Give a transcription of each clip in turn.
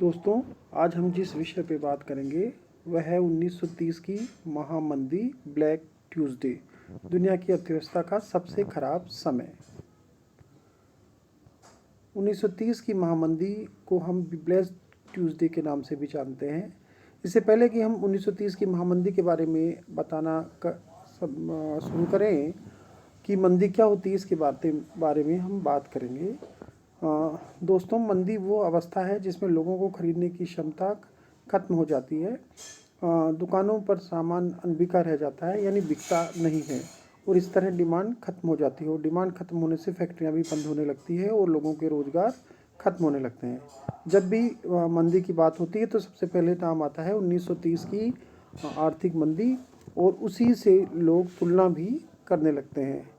दोस्तों, आज हम जिस विषय पे बात करेंगे वह है 1930 की महामंदी ब्लैक ट्यूसडे, दुनिया की अर्थव्यवस्था का सबसे खराब समय। 1930 की महामंदी को हम ब्लैक ट्यूसडे के नाम से भी जानते हैं। इससे पहले कि हम 1930 की महामंदी के बारे में बताना शुरू करें कि मंदी क्या होती है, इसके बारे में हम बात करेंगे। दोस्तों, मंदी वो अवस्था है जिसमें लोगों को खरीदने की क्षमता खत्म हो जाती है। दुकानों पर सामान अनबिका रह जाता है, यानी बिकता नहीं है, और इस तरह डिमांड खत्म हो जाती है। और डिमांड खत्म होने से फैक्ट्रियां भी बंद होने लगती है और लोगों के रोज़गार खत्म होने लगते हैं। जब भी मंदी की बात होती है तो सबसे पहले नाम आता है 1930 की आर्थिक मंदी, और उसी से लोग तुलना भी करने लगते हैं।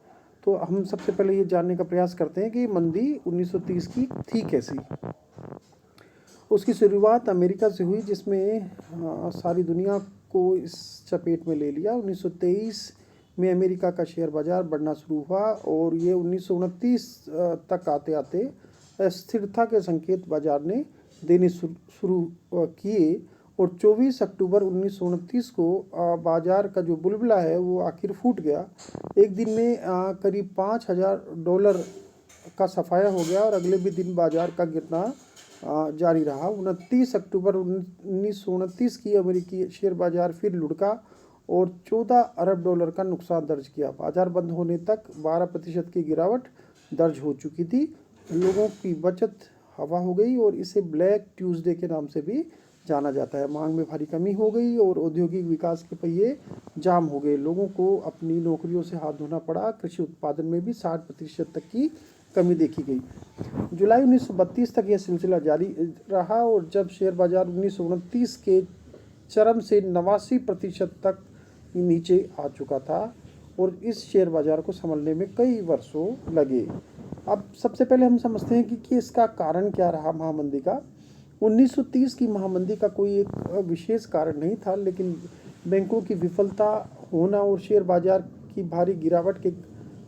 तो हम सबसे पहले ये जानने का प्रयास करते हैं कि मंदी 1930 की थी कैसी। उसकी शुरुआत अमेरिका से हुई, जिसमें सारी दुनिया को इस चपेट में ले लिया। 1923 में अमेरिका का शेयर बाजार बढ़ना शुरू हुआ और ये 1929 तक आते आते स्थिरता के संकेत बाजार ने देने शुरू किए, और 24 अक्टूबर 1929 को बाजार का जो बुलबुला है वो आखिर फूट गया। एक दिन में करीब $5,000 का सफाया हो गया और अगले भी दिन बाजार का गिरना जारी रहा। 29 अक्टूबर 1929 की अमेरिकी शेयर बाजार फिर लुढ़का और $14 अरब का नुकसान दर्ज किया। बाजार बंद होने तक 12% की गिरावट दर्ज हो चुकी थी। लोगों की बचत हवा हो गई और इसे ब्लैक ट्यूसडे के नाम से भी जाना जाता है। मांग में भारी कमी हो गई और औद्योगिक विकास के पहिए जाम हो गए। लोगों को अपनी नौकरियों से हाथ धोना पड़ा। कृषि उत्पादन में भी 60% तक की कमी देखी गई। जुलाई 1932 तक यह सिलसिला जारी रहा, और जब शेयर बाजार 1929 के चरम से 89% तक नीचे आ चुका था, और इस शेयर बाजार को संभलने में कई वर्षों लगे। अब सबसे पहले हम समझते हैं कि इसका कारण क्या रहा महामंदी का। 1930 की महामंदी का कोई एक विशेष कारण नहीं था, लेकिन बैंकों की विफलता होना और शेयर बाजार की भारी गिरावट के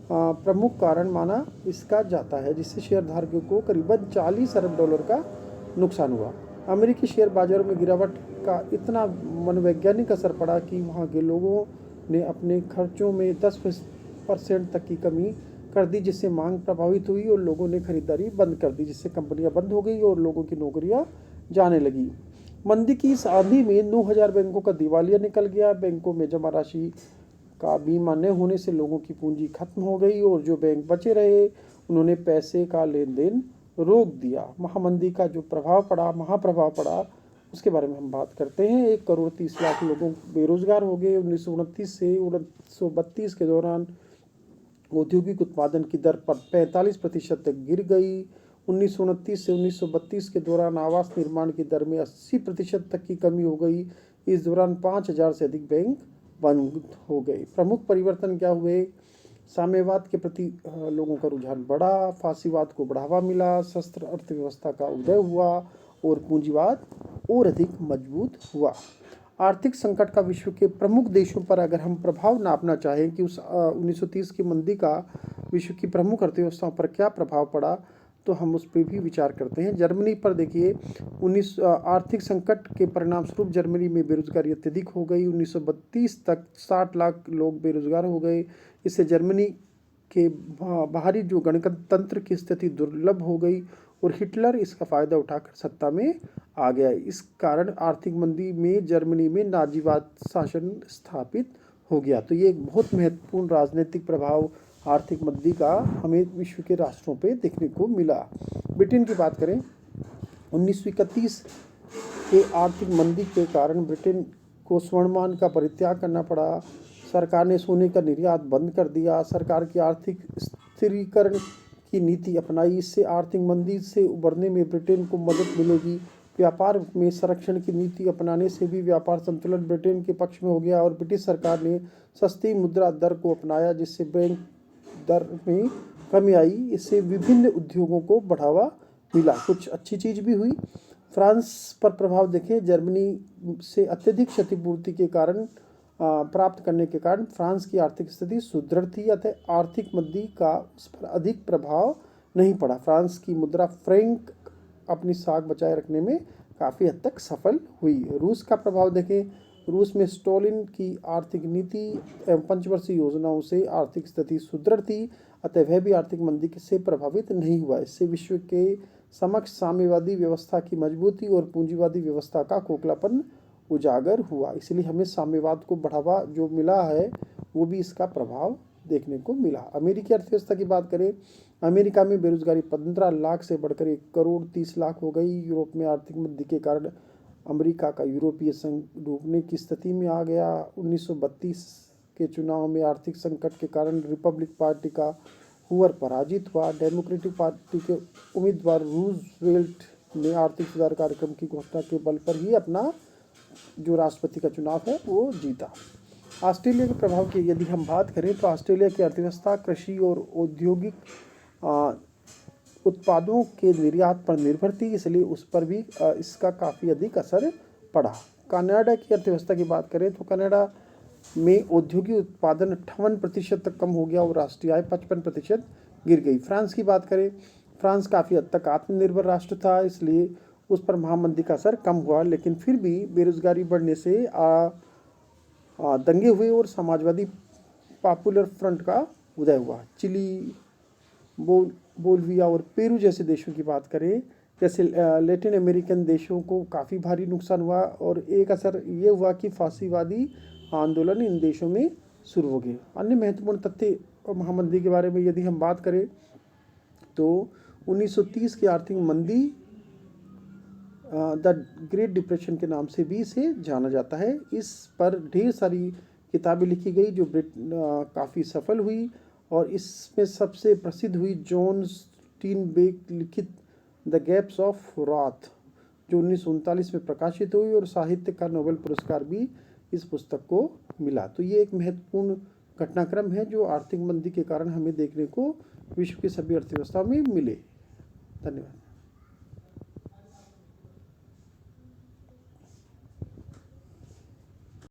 प्रमुख कारण माना इसका जाता है, जिससे शेयरधारकों को करीबन $40 अरब का नुकसान हुआ। अमेरिकी शेयर बाजारों में गिरावट का इतना मनोवैज्ञानिक असर पड़ा कि वहाँ के लोगों ने अपने खर्चों में 10% तक की कमी कर दी, जिससे मांग प्रभावित हुई और लोगों ने खरीदारी बंद कर दी, जिससे कंपनियां बंद हो गई और लोगों की नौकरियां जाने लगी। मंदी की इस आंधी में 9,000 बैंकों का दिवालिया निकल गया। बैंकों में जमा राशि का बीमा न होने से लोगों की पूंजी खत्म हो गई, और जो बैंक बचे रहे उन्होंने पैसे का लेन देन रोक दिया। महामंदी का जो महाप्रभाव पड़ा, उसके बारे में हम बात करते हैं। 1,30,00,000 लोगों बेरोजगार हो गए। 1929 से 1932 के दौरान औद्योगिक उत्पादन की दर पर 45% तक गिर गई। 1929 से 1932 के दौरान आवास निर्माण की दर में 80% तक की कमी हो गई। इस दौरान 5,000 से अधिक बैंक बंद हो गए। प्रमुख परिवर्तन क्या हुए? साम्यवाद के प्रति लोगों का रुझान बढ़ा, फासीवाद को बढ़ावा मिला, शस्त्र अर्थव्यवस्था का उदय हुआ और पूंजीवाद और अधिक मजबूत हुआ। आर्थिक संकट का विश्व के प्रमुख देशों पर अगर हम प्रभाव नापना चाहें कि उस 1930 की मंदी का विश्व की प्रमुख अर्थव्यवस्थाओं पर क्या प्रभाव पड़ा, तो हम उस पर भी विचार करते हैं। जर्मनी पर देखिए, आर्थिक संकट के परिणाम स्वरूप जर्मनी में बेरोजगारी अत्यधिक हो गई। 1932 तक 60 लाख लोग बेरोजगार हो गए। इससे जर्मनी के बाहरी जो गणतंत्र की स्थिति दुर्लभ हो गई और हिटलर इसका फायदा उठाकर सत्ता में आ गया। इस कारण आर्थिक मंदी में जर्मनी में नाजीवाद शासन स्थापित हो गया। तो ये एक बहुत महत्वपूर्ण राजनीतिक प्रभाव आर्थिक मंदी का हमें विश्व के राष्ट्रों पे देखने को मिला। ब्रिटेन की बात करें, 1931 के आर्थिक मंदी के कारण ब्रिटेन को स्वर्णमान का परित्याग करना पड़ा। सरकार ने सोने का निर्यात बंद कर दिया। सरकार की आर्थिक स्थिरीकरण की नीति अपनाई। इससे आर्थिक मंदी से उबरने में ब्रिटेन को मदद मिलेगी। व्यापार में संरक्षण की नीति अपनाने से भी व्यापार संतुलन ब्रिटेन के पक्ष में हो गया, और ब्रिटिश सरकार ने सस्ती मुद्रा दर को अपनाया, जिससे बैंक दर में कमी आई। इससे विभिन्न उद्योगों को बढ़ावा मिला। कुछ अच्छी चीज़ भी हुई। फ्रांस पर प्रभाव देखें, जर्मनी से अत्यधिक क्षतिपूर्ति के कारण प्राप्त करने के कारण फ्रांस की आर्थिक स्थिति सुदृढ़ थी, अतः आर्थिक मंदी का उस पर अधिक प्रभाव नहीं पड़ा। फ्रांस की मुद्रा फ्रैंक अपनी साख बचाए रखने में काफ़ी हद तक सफल हुई। रूस का प्रभाव देखें, रूस में स्टॉलिन की आर्थिक नीति एवं पंचवर्षीय योजनाओं से आर्थिक स्थिति सुदृढ़ थी, अतः वह भी आर्थिक मंदी से प्रभावित नहीं हुआ। इससे विश्व के समक्ष साम्यवादी व्यवस्था की मजबूती और पूंजीवादी व्यवस्था का खोखलापन उजागर हुआ। इसलिए हमें साम्यवाद को बढ़ावा जो मिला है वो भी इसका प्रभाव देखने को मिला। अमेरिकी अर्थव्यवस्था की बात करें, अमेरिका में बेरोजगारी 15 लाख से बढ़कर 1 करोड़ 30 लाख हो गई। यूरोप में आर्थिक मंदी के कारण अमेरिका का यूरोपीय संघ डूबने की स्थिति में आ गया। 1932 के चुनाव में आर्थिक संकट के कारण रिपब्लिक पार्टी का हूवर पराजित हुआ। डेमोक्रेटिक पार्टी के उम्मीदवार रूजवेल्ट ने आर्थिक सुधार कार्यक्रम की घोषणा के बल पर ही अपना जो राष्ट्रपति का चुनाव है वो जीता। ऑस्ट्रेलिया के प्रभाव की यदि हम बात करें तो ऑस्ट्रेलिया की अर्थव्यवस्था कृषि और औद्योगिक उत्पादों के निर्यात पर निर्भर थी, इसलिए उस पर भी इसका काफ़ी अधिक असर पड़ा। कनाडा की अर्थव्यवस्था की बात करें तो कनाडा में औद्योगिक उत्पादन 58% तक कम हो गया और राष्ट्रीय आय 55% गिर गई। फ्रांस की बात करें, फ्रांस काफ़ी हद तक आत्मनिर्भर राष्ट्र था, इसलिए उस पर महामंदी का असर कम हुआ, लेकिन फिर भी बेरोजगारी बढ़ने से दंगे हुए और समाजवादी पॉपुलर फ्रंट का उदय हुआ। चिली, बोलिविया और पेरू जैसे देशों की बात करें, जैसे लैटिन अमेरिकन देशों को काफ़ी भारी नुकसान हुआ और एक असर ये हुआ कि फांसीवादी आंदोलन इन देशों में शुरू हो गए। अन्य महत्वपूर्ण तथ्य महामंदी के बारे में यदि हम बात करें तो 1930 की आर्थिक मंदी द ग्रेट डिप्रेशन के नाम से भी इसे जाना जाता है। इस पर ढेर सारी किताबें लिखी गई जो काफ़ी सफल हुई और इसमें सबसे प्रसिद्ध हुई जॉन स्टीनबेक लिखित द गैप्स ऑफ राथ जो 1939 में प्रकाशित हुई और साहित्य का नोबेल पुरस्कार भी इस पुस्तक को मिला। तो ये एक महत्वपूर्ण घटनाक्रम है जो आर्थिक मंदी के कारण हमें देखने को विश्व की सभी अर्थव्यवस्थाओं में मिले। धन्यवाद।